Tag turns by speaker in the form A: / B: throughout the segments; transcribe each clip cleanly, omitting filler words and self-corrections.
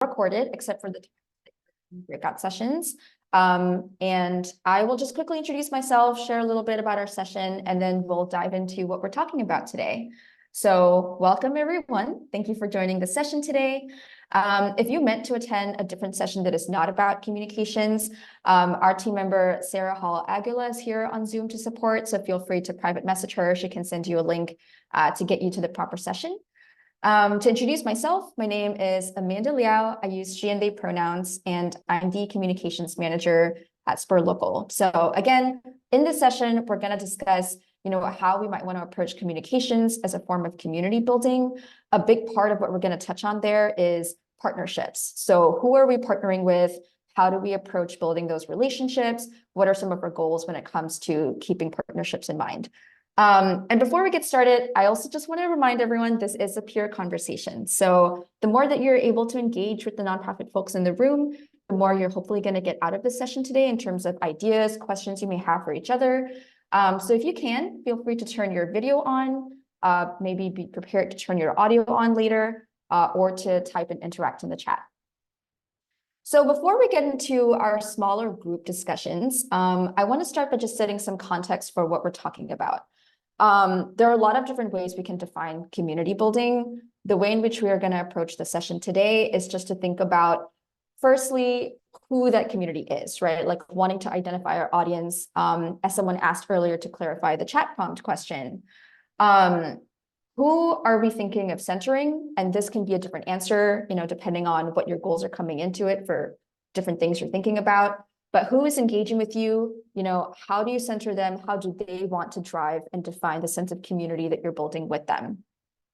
A: recorded except for the breakout sessions. And I will just quickly introduce myself, share a little bit about our session, and then we'll dive into what we're talking about today. So welcome, everyone. Thank you for joining the session today. If you meant to attend a different session that is not about communications, our team member, Sarah Hall Aguila, is here on Zoom to support. So feel free to private message her. She can send you a link to get you to the proper session. To introduce myself, my name is Amanda Liao. I use she and they pronouns, and I'm the communications manager at Spur Local. So again, in this session, we're going to discuss how we might want to approach communications as a form of community building. A big part of what we're going to touch on there is partnerships. So who are we partnering with? How do we approach building those relationships? What are some of our goals when it comes to keeping partnerships in mind? And before we get started, I also just want to remind everyone this is a peer conversation. So the more that you're able to engage with the nonprofit folks in the room, the more you're hopefully going to get out of this session today in terms of ideas, questions you may have for each other. So if you can, feel free to turn your video on, maybe be prepared to turn your audio on later, or to type and interact in the chat. So before we get into our smaller group discussions, I want to start by just setting some context for what we're talking about. There are a lot of different ways we can define community building. The way in which we are going to approach the session today is just to think about, firstly, who that community is, right? Like wanting to identify our audience, as someone asked earlier to clarify the chat prompt question. Who are we thinking of centering? And this can be a different answer, depending on what your goals are coming into it for different things you're thinking about. But who is engaging with you? How do you center them? How do they want to drive and define the sense of community that you're building with them?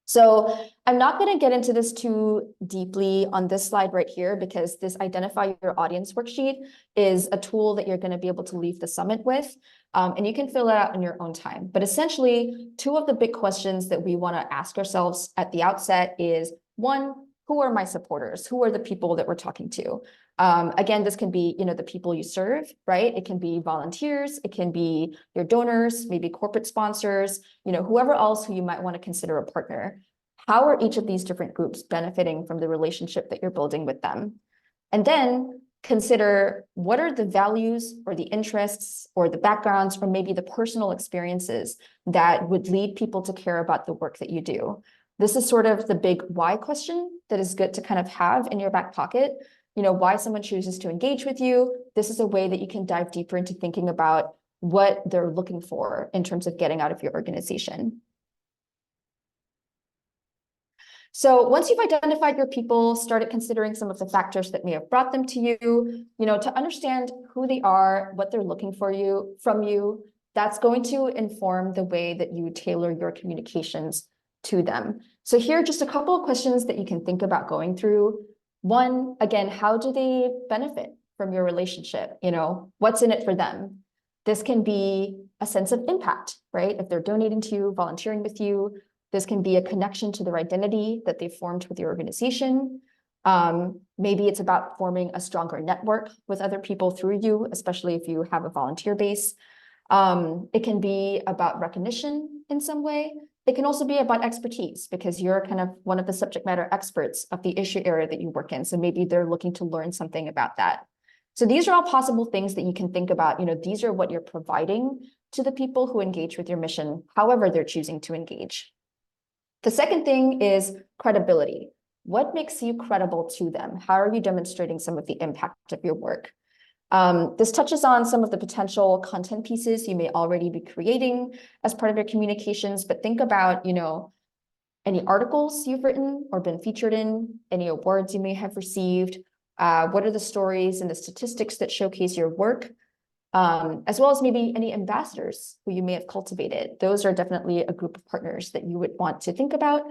A: So I'm not going to get into this too deeply on this slide right here, because this identify your audience worksheet is a tool that you're going to be able to leave the summit with. And you can fill it out in your own time. But essentially, two of the big questions that we want to ask ourselves at the outset is, one, who are my supporters? Who are the people that we're talking to? Again, this can be, the people you serve, right? It can be volunteers, it can be your donors, maybe corporate sponsors, whoever else who you might want to consider a partner. How are each of these different groups benefiting from the relationship that you're building with them? And then consider what are the values or the interests or the backgrounds or maybe the personal experiences that would lead people to care about the work that you do. This is sort of the big why question that is good to kind of have in your back pocket. Why someone chooses to engage with you. This is a way that you can dive deeper into thinking about what they're looking for in terms of getting out of your organization. So once you've identified your people, started considering some of the factors that may have brought them to you, to understand who they are, what they're looking for from you, that's going to inform the way that you tailor your communications to them. So here are just a couple of questions that you can think about going through. One, again, how do they benefit from your relationship? What's in it for them? This can be a sense of impact, right? If they're donating to you, volunteering with you, this can be a connection to their identity that they formed with your organization. Maybe it's about forming a stronger network with other people through you, especially if you have a volunteer base. It can be about recognition in some way. It can also be about expertise, because you're kind of one of the subject matter experts of the issue area that you work in. So maybe they're looking to learn something about that. So these are all possible things that you can think about. These are what you're providing to the people who engage with your mission, however they're choosing to engage. The second thing is credibility. What makes you credible to them? How are you demonstrating some of the impact of your work? This touches on some of the potential content pieces you may already be creating as part of your communications, but think about, any articles you've written or been featured in, any awards you may have received, what are the stories and the statistics that showcase your work, as well as maybe any ambassadors who you may have cultivated. Those are definitely a group of partners that you would want to think about,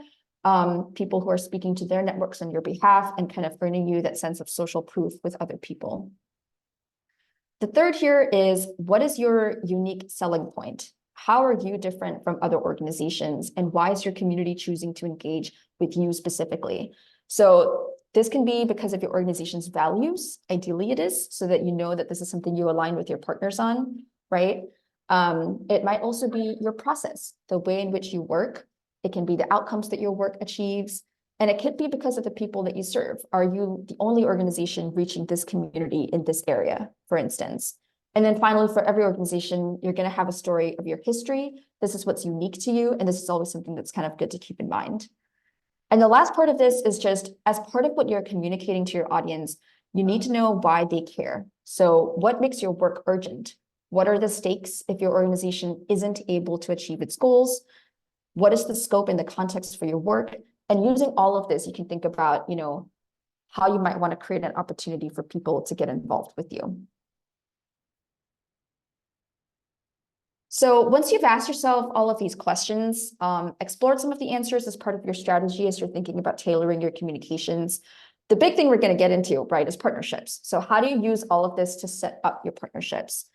A: people who are speaking to their networks on your behalf and kind of earning you that sense of social proof with other people. The third here is, what is your unique selling point? How are you different from other organizations? And why is your community choosing to engage with you specifically? So this can be because of your organization's values. Ideally it is, so that you know that this is something you align with your partners on, right? It might also be your process, the way in which you work. It can be the outcomes that your work achieves. And it could be because of the people that you serve. Are you the only organization reaching this community in this area, for instance? And then finally, for every organization, you're going to have a story of your history. This is what's unique to you. And this is always something that's kind of good to keep in mind. And the last part of this is just as part of what you're communicating to your audience, you need to know why they care. So what makes your work urgent? What are the stakes if your organization isn't able to achieve its goals? What is the scope and the context for your work? And using all of this, you can think about, how you might want to create an opportunity for people to get involved with you. So once you've asked yourself all of these questions, explored some of the answers as part of your strategy as you're thinking about tailoring your communications, the big thing we're going to get into, right, is partnerships. So how do you use all of this to set up your partnerships?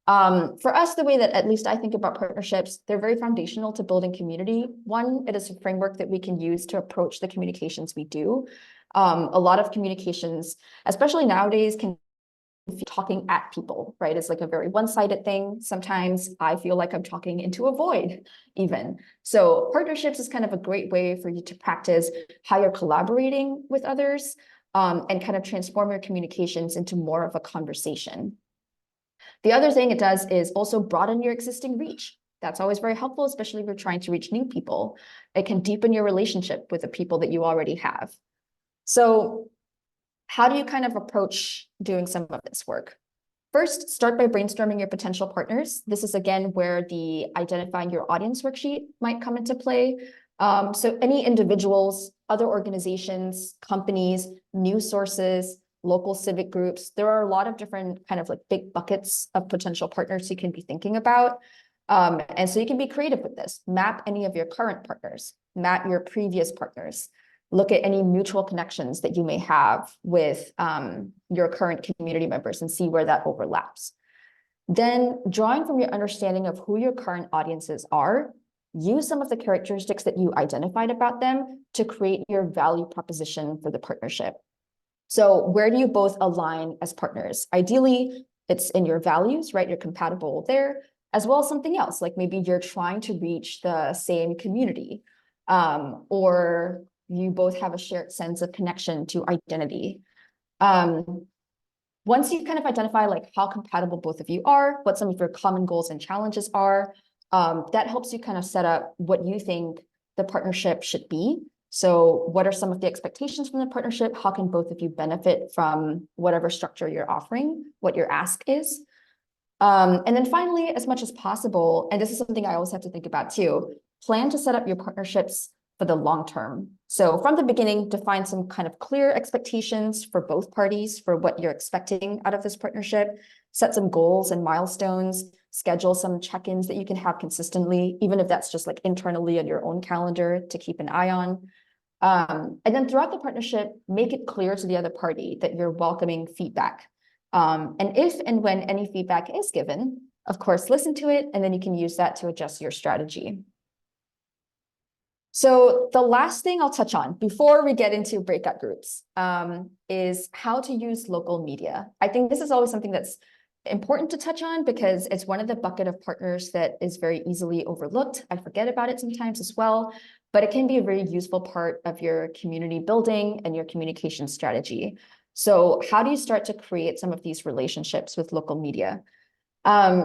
A: For us, the way that at least I think about partnerships, they're very foundational to building community. One, it is a framework that we can use to approach the communications we do. A lot of communications, especially nowadays, can be talking at people, right? It's like a very one-sided thing. Sometimes I feel like I'm talking into a void even. So partnerships is kind of a great way for you to practice how you're collaborating with others, and kind of transform your communications into more of a conversation. The other thing it does is also broaden your existing reach. That's always very helpful, especially if you're trying to reach new people. It can deepen your relationship with the people that you already have. So how do you kind of approach doing some of this work? First, start by brainstorming your potential partners. This is again where the identifying your audience worksheet might come into play. So any individuals, other organizations, companies, news sources, local civic groups, there are a lot of different kind of like big buckets of potential partners you can be thinking about. And so you can be creative with this. Map any of your current partners, map your previous partners, look at any mutual connections that you may have with your current community members and see where that overlaps. Then drawing from your understanding of who your current audiences are, use some of the characteristics that you identified about them to create your value proposition for the partnership. So where do you both align as partners? Ideally, it's in your values, right? You're compatible there, as well as something else, like maybe you're trying to reach the same community, or you both have a shared sense of connection to identity. Once you kind of identify like how compatible both of you are, what some of your common goals and challenges are, that helps you kind of set up what you think the partnership should be. So what are some of the expectations from the partnership? How can both of you benefit from whatever structure you're offering, what your ask is? And then finally, as much as possible, and this is something I always have to think about too, plan to set up your partnerships for the long term. So from the beginning, define some kind of clear expectations for both parties for what you're expecting out of this partnership, set some goals and milestones, schedule some check-ins that you can have consistently, even if that's just like internally on your own calendar to keep an eye on. And then throughout the partnership, make it clear to the other party that you're welcoming feedback. And if and when any feedback is given, of course, listen to it, and then you can use that to adjust your strategy. So the last thing I'll touch on before we get into breakout groups is how to use local media. I think this is always something that's important to touch on because it's one of the bucket of partners that is very easily overlooked. I forget about it sometimes as well, but it can be a very useful part of your community building and your communication strategy. So how do you start to create some of these relationships with local media?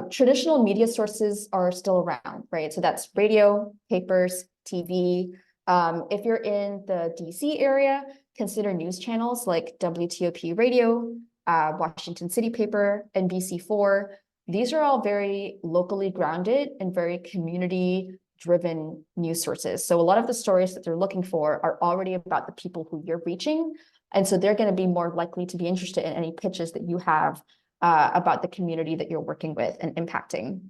A: Traditional media sources are still around, right? So that's radio, papers, TV. If you're in the DC area, consider news channels like WTOP Radio, Washington City Paper, NBC4. These are all very locally grounded and very community-driven news sources. So a lot of the stories that they're looking for are already about the people who you're reaching. And so they're going to be more likely to be interested in any pitches that you have about the community that you're working with and impacting.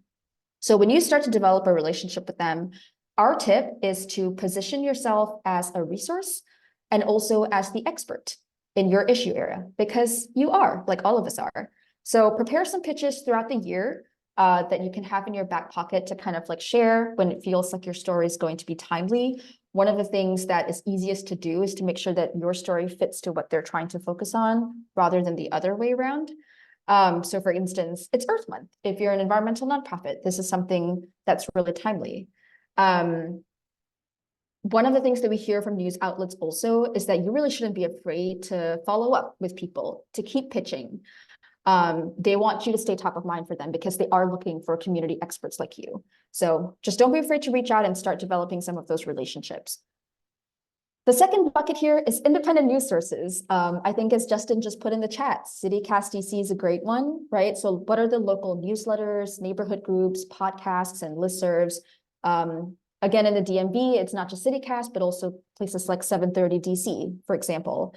A: So when you start to develop a relationship with them, our tip is to position yourself as a resource and also as the expert in your issue area, because you are, like all of us are. So prepare some pitches throughout the year that you can have in your back pocket to kind of like share when it feels like your story is going to be timely. One of the things that is easiest to do is to make sure that your story fits to what they're trying to focus on rather than the other way around. So for instance, it's Earth Month. If you're an environmental nonprofit, this is something that's really timely. one of the things that we hear from news outlets also is that you really shouldn't be afraid to follow up with people, to keep pitching. They want you to stay top of mind for them because they are looking for community experts like you. So just don't be afraid to reach out and start developing some of those relationships. The second bucket here is independent news sources. I think as Justin just put in the chat, CityCast DC is a great one, right? So what are the local newsletters, neighborhood groups, podcasts, and listservs? Again, in the DMV, it's not just CityCast, but also places like 730 DC, for example.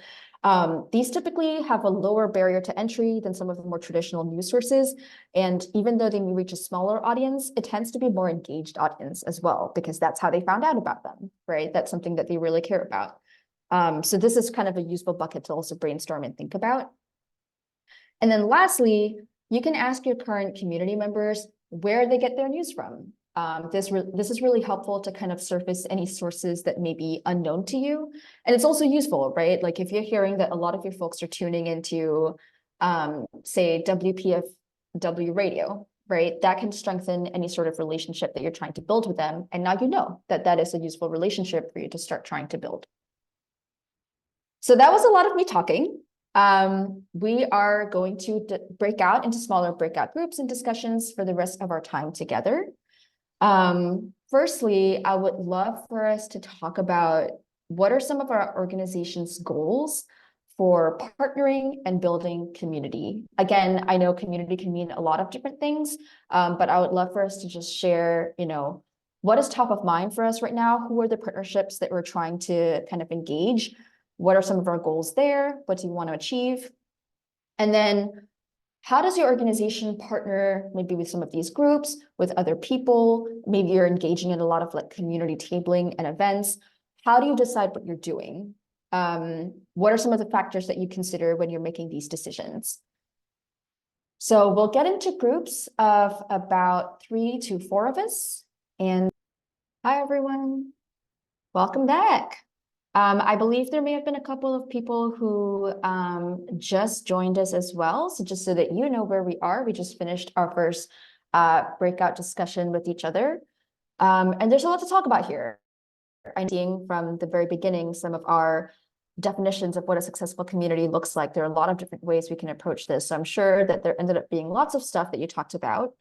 A: These typically have a lower barrier to entry than some of the more traditional news sources. And even though they may reach a smaller audience, it tends to be a more engaged audience as well, because that's how they found out about them, right? That's something that they really care about. So this is kind of a useful bucket to also brainstorm and think about. And then lastly, you can ask your current community members where they get their news from. This is really helpful to kind of surface any sources that may be unknown to you. And it's also useful, right? Like if you're hearing that a lot of your folks are tuning into, say, WPFW radio, right? That can strengthen any sort of relationship that you're trying to build with them. And now you know that that is a useful relationship for you to start trying to build. So that was a lot of me talking. We are going to break out into smaller breakout groups and discussions for the rest of our time together. Firstly, I would love for us to talk about what are some of our organization's goals for partnering and building community. Again, I know community can mean a lot of different things, but I would love for us to just share, what is top of mind for us right now? Who are the partnerships that we're trying to kind of engage? What are some of our goals there? What do you want to achieve? And then how does your organization partner maybe with some of these groups, with other people? Maybe you're engaging in a lot of like community tabling and events. How do you decide what you're doing? What are some of the factors that you consider when you're making these decisions? So we'll get into groups of about 3 to 4 of us. And hi, everyone. Welcome back. I believe there may have been a couple of people who just joined us as well. So just so that you know where we are, we just finished our first breakout discussion with each other. And there's a lot to talk about here. I'm seeing from the very beginning some of our definitions of what a successful community looks like. There are a lot of different ways we can approach this. So I'm sure that there ended up being lots of stuff that you talked about.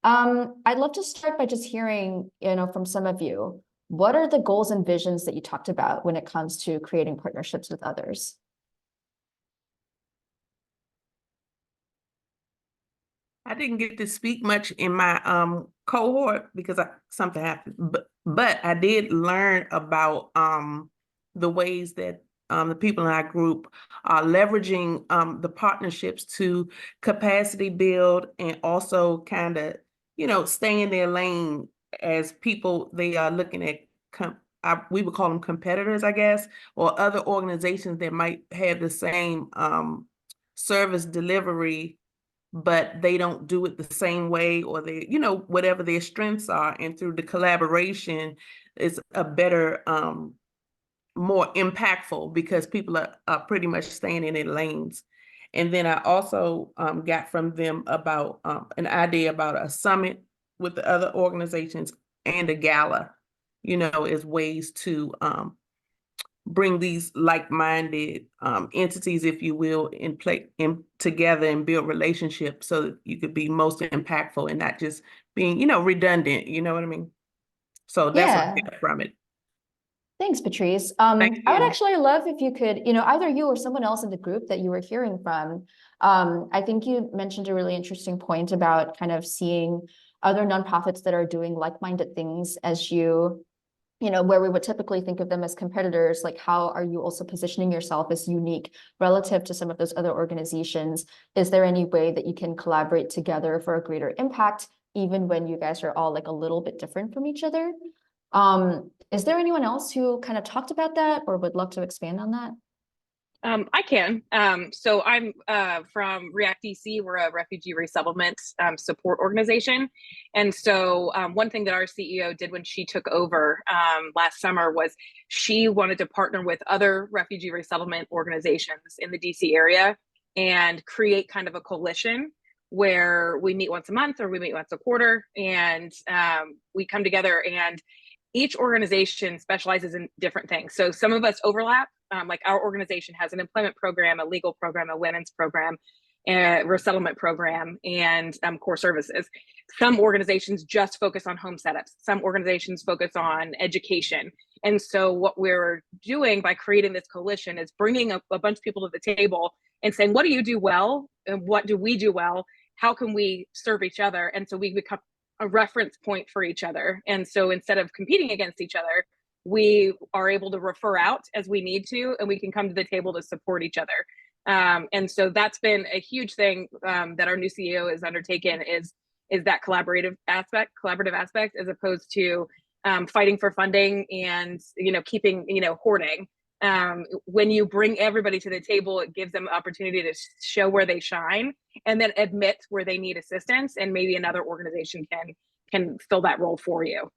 A: I'd love to start by just hearing, from some of you. What are the goals and visions that you talked about when it comes to creating partnerships with others?
B: I didn't get to speak much in my cohort because something happened, but I did learn about the ways that the people in our group are leveraging the partnerships to capacity build and also kind of, stay in their lane as people they are looking at. We would call them competitors, I guess, or other organizations that might have the same service delivery, but they don't do it the same way, or they, whatever their strengths are. And through the collaboration, it's a better, more impactful because people are pretty much staying in their lanes. And then I also got from them about an idea about a summit with the other organizations and a gala, as ways to bring these like-minded entities, if you will, in together and build relationships so that you could be most impactful and not just being, redundant. You know what I mean? So that's what I got from it.
A: Thanks, Patrice.
B: Thank
A: I would
B: you.
A: actually love if you could, either you or someone else in the group that you were hearing from. I think you mentioned a really interesting point about kind of seeing other nonprofits that are doing like-minded things as you, where we would typically think of them as competitors. Like, how are you also positioning yourself as unique relative to some of those other organizations? Is there any way that you can collaborate together for a greater impact, even when you guys are all like a little bit different from each other? Is there anyone else who kind of talked about that or would love to expand on that?
C: I can. So I'm from React DC. We're a refugee resettlement support organization. And so one thing that our CEO did when she took over last summer was she wanted to partner with other refugee resettlement organizations in the DC area and create kind of a coalition where we meet once a month or we meet once a quarter, and we come together and each organization specializes in different things. So some of us overlap. Like our organization has an employment program, a legal program, a women's program, a resettlement program, and core services. Some organizations just focus on home setups. Some organizations focus on education. And so what we're doing by creating this coalition is bringing a bunch of people to the table and saying, what do you do well? And what do we do well? How can we serve each other? And so we become a reference point for each other. And so instead of competing against each other, we are able to refer out as we need to, and we can come to the table to support each other. And so that's been a huge thing that our new CEO has undertaken is that collaborative aspect, as opposed to fighting for funding and, keeping, hoarding. When you bring everybody to the table, it gives them the opportunity to show where they shine and then admit where they need assistance, and maybe another organization can fill that role for you.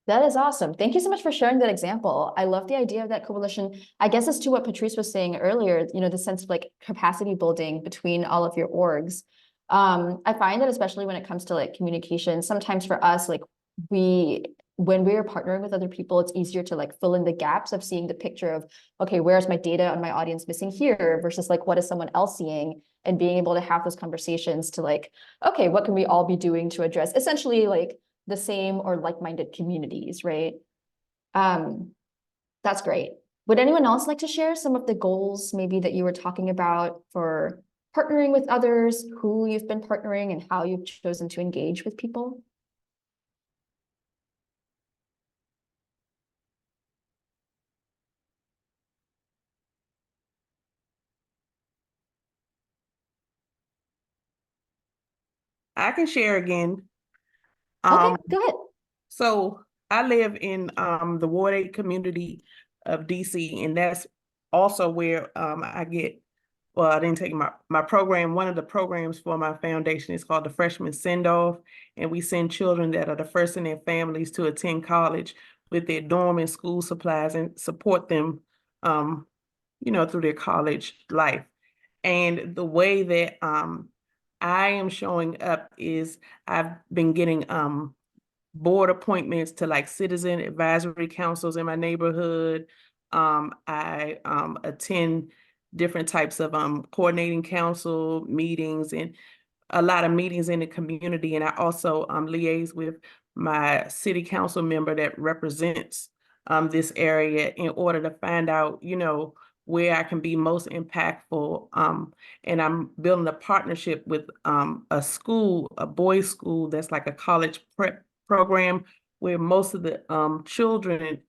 A: That is awesome. Thank you so much for sharing that example. I love the idea of that coalition. I guess as to what Patrice was saying earlier, the sense of like capacity building between all of your orgs. I find that especially when it comes to like communication, sometimes for us, like when we are partnering with other people, it's easier to like fill in the gaps of seeing the picture of, okay, where's my data on my audience missing here versus like, what is someone else seeing, and being able to have those conversations to like, okay, what can we all be doing to address essentially like the same or like-minded communities, right? That's great. Would anyone else like to share some of the goals maybe that you were talking about for partnering with others, who you've been partnering, and how you've chosen to engage with people?
B: I can share again.
A: Okay, go ahead.
B: So I live in the Ward 8 community of DC, and that's also where I get, well, I didn't take my program. One of the programs for my foundation is called the Freshman Send-Off, and we send children that are the first in their families to attend college with their dorm and school supplies and support them, through their college life. And the way that I am showing up is I've been getting board appointments to like citizen advisory councils in my neighborhood. I attend different types of coordinating council meetings and a lot of meetings in the community. And I also liaise with my city council member that represents this area in order to find out, where I can be most impactful. And I'm building a partnership with a school, a boys' school that's like a college prep program where most of the children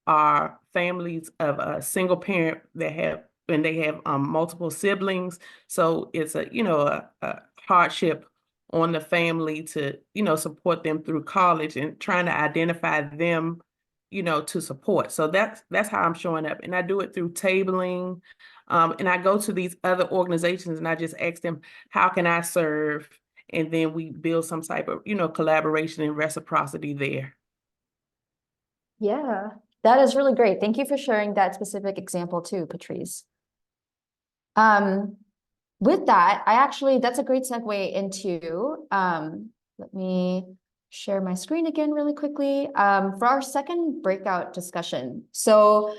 B: are families of a single parent that have, and they have multiple siblings. So it's a hardship on the family to, support them through college and trying to identify them, to support. So that's how I'm showing up. And I do it through tabling. And I go to these other organizations and I just ask them, how can I serve? And then we build some type of, collaboration and reciprocity there.
A: Yeah, that is really great. Thank you for sharing that specific example too, Patrice. With that, that's a great segue into, let me share my screen again really quickly, for our second breakout discussion. So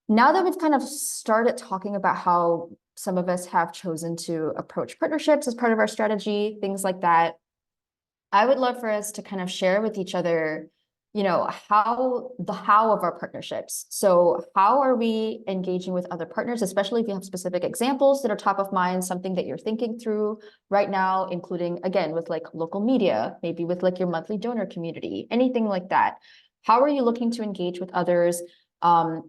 A: now that we've kind of started talking about how some of us have chosen to approach partnerships as part of our strategy, things like that, I would love for us to kind of share with each other, how of our partnerships. So how are we engaging with other partners, especially if you have specific examples that are top of mind, something that you're thinking through right now, including, again, with like local media, maybe with like your monthly donor community, anything like that. How are you looking to engage with others,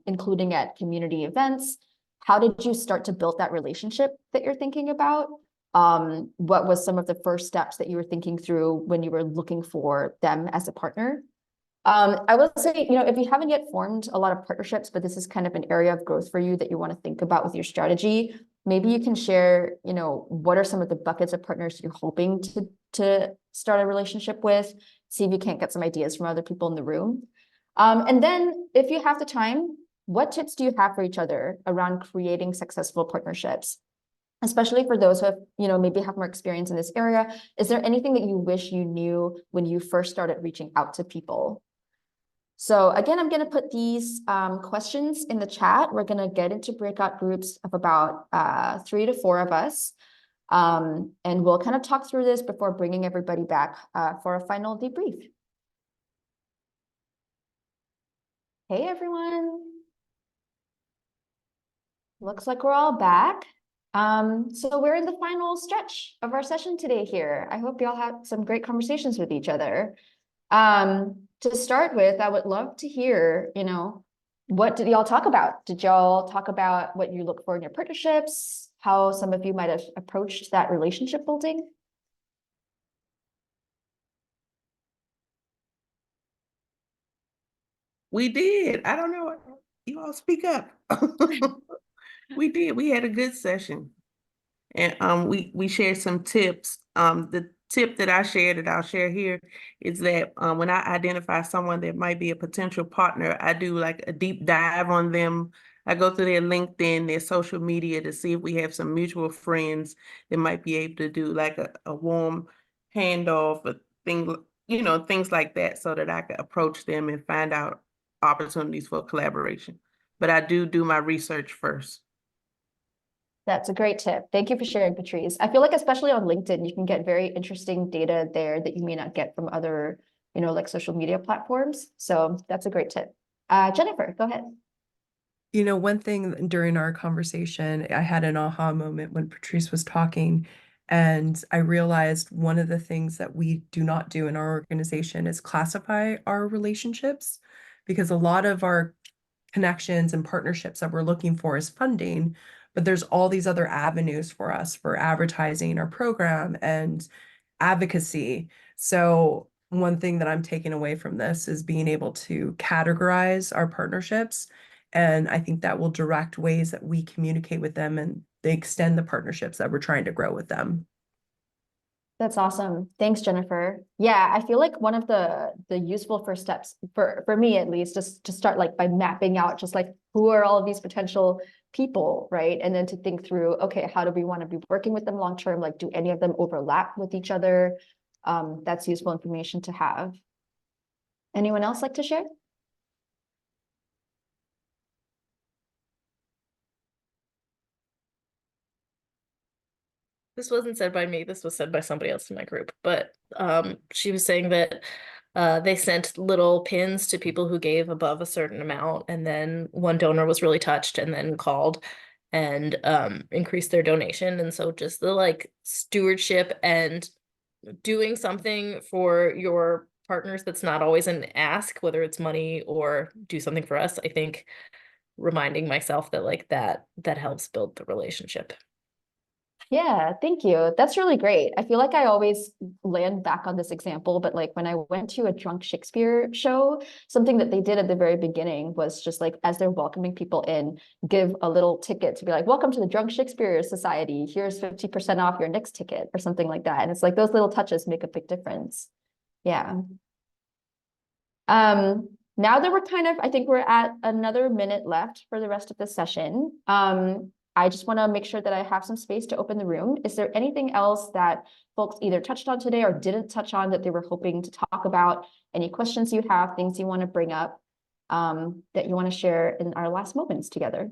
A: including at community events? How did you start to build that relationship that you're thinking about? What was some of the first steps that you were thinking through when you were looking for them as a partner? I will say, if you haven't yet formed a lot of partnerships, but this is kind of an area of growth for you that you want to think about with your strategy, maybe you can share, what are some of the buckets of partners you're hoping to start a relationship with, see if you can't get some ideas from other people in the room. And then if you have the time, what tips do you have for each other around creating successful partnerships? Especially for those who have, maybe have more experience in this area. Is there anything that you wish you knew when you first started reaching out to people So again, I'm going to put these questions in the chat. We're going to get into breakout groups of about 3 to 4 of us. And we'll kind of talk through this before bringing everybody back for a final debrief. Hey, everyone. Looks like we're all back. So we're in the final stretch of our session today here. I hope y'all had some great conversations with each other. To start with, I would love to hear, what did y'all talk about? Did y'all talk about what you look for in your partnerships? How some of you might have approached that relationship building?
B: We did. I don't know. You all speak up. We did. We had a good session. And we shared some tips. The tip that I shared that I'll share here is that when I identify someone that might be a potential partner, I do like a deep dive on them. I go through their LinkedIn, their social media to see if we have some mutual friends that might be able to do like a warm handoff, a thing, things like that, so that I can approach them and find out opportunities for collaboration. But I do my research first.
A: That's a great tip. Thank you for sharing, Patrice. I feel like especially on LinkedIn, you can get very interesting data there that you may not get from other, like social media platforms. So that's a great tip. Jennifer, go ahead.
D: One thing during our conversation, I had an aha moment when Patrice was talking, and I realized one of the things that we do not do in our organization is classify our relationships, because a lot of our connections and partnerships that we're looking for is funding, but there's all these other avenues for us for advertising our program and advocacy. So one thing that I'm taking away from this is being able to categorize our partnerships. And I think that will direct ways that we communicate with them and they extend the partnerships that we're trying to grow with them.
A: That's awesome. Thanks, Jennifer. Yeah, I feel like one of the useful first steps for me at least, just to start like by mapping out just like who are all of these potential people, right? And then to think through, okay, how do we want to be working with them long term? Like, do any of them overlap with each other? That's useful information to have. Anyone else like to share?
E: This wasn't said by me, this was said by somebody else in my group, but she was saying that they sent little pins to people who gave above a certain amount, and then one donor was really touched and then called and increased their donation. And so just the like stewardship and doing something for your partners that's not always an ask, whether it's money or do something for us, I think reminding myself that like that helps build the relationship.
A: Yeah, thank you. That's really great. I feel like I always land back on this example, but like when I went to a drunk Shakespeare show, something that they did at the very beginning was just like, as they're welcoming people in, give a little ticket to be like, welcome to the Drunk Shakespeare Society. Here's 50% off your next ticket or something like that. And it's like those little touches make a big difference. Yeah. Now that I think we're at another minute left for the rest of the session. I just want to make sure that I have some space to open the room. Is there anything else that folks either touched on today or didn't touch on that they were hoping to talk about? Any questions you have, things you want to bring up, that you want to share in our last moments together?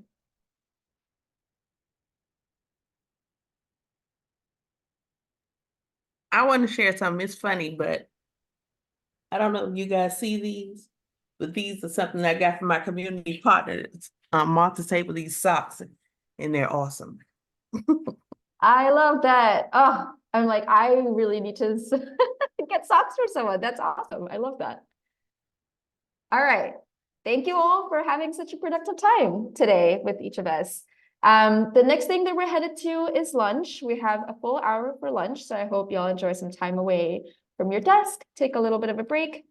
B: I want to share something. It's funny, but I don't know if you guys see these, but these are something I got from my community partner. It's Martha's Table, these socks, and they're awesome.
A: I love that. Oh, I'm like, I really need to get socks for someone. That's awesome. I love that. All right. Thank you all for having such a productive time today with each of us. The next thing that we're headed to is lunch. We have a full hour for lunch, so I hope y'all enjoy some time away from your desk, take a little bit of a break.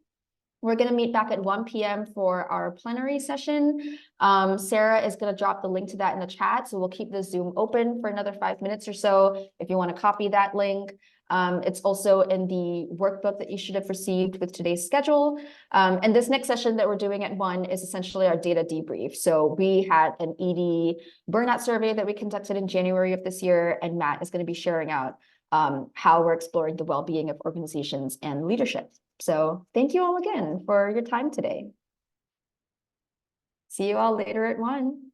A: We're going to meet back at 1 p.m. for our plenary session. Sarah is going to drop the link to that in the chat, so we'll keep the Zoom open for another 5 minutes or so if you want to copy that link. It's also in the workbook that you should have received with today's schedule. And this next session that we're doing at 1 is essentially our data debrief. So we had an ED burnout survey that we conducted in January of this year, and Matt is going to be sharing out how we're exploring the well-being of organizations and leadership. So thank you all again for your time today. See you all later at 1.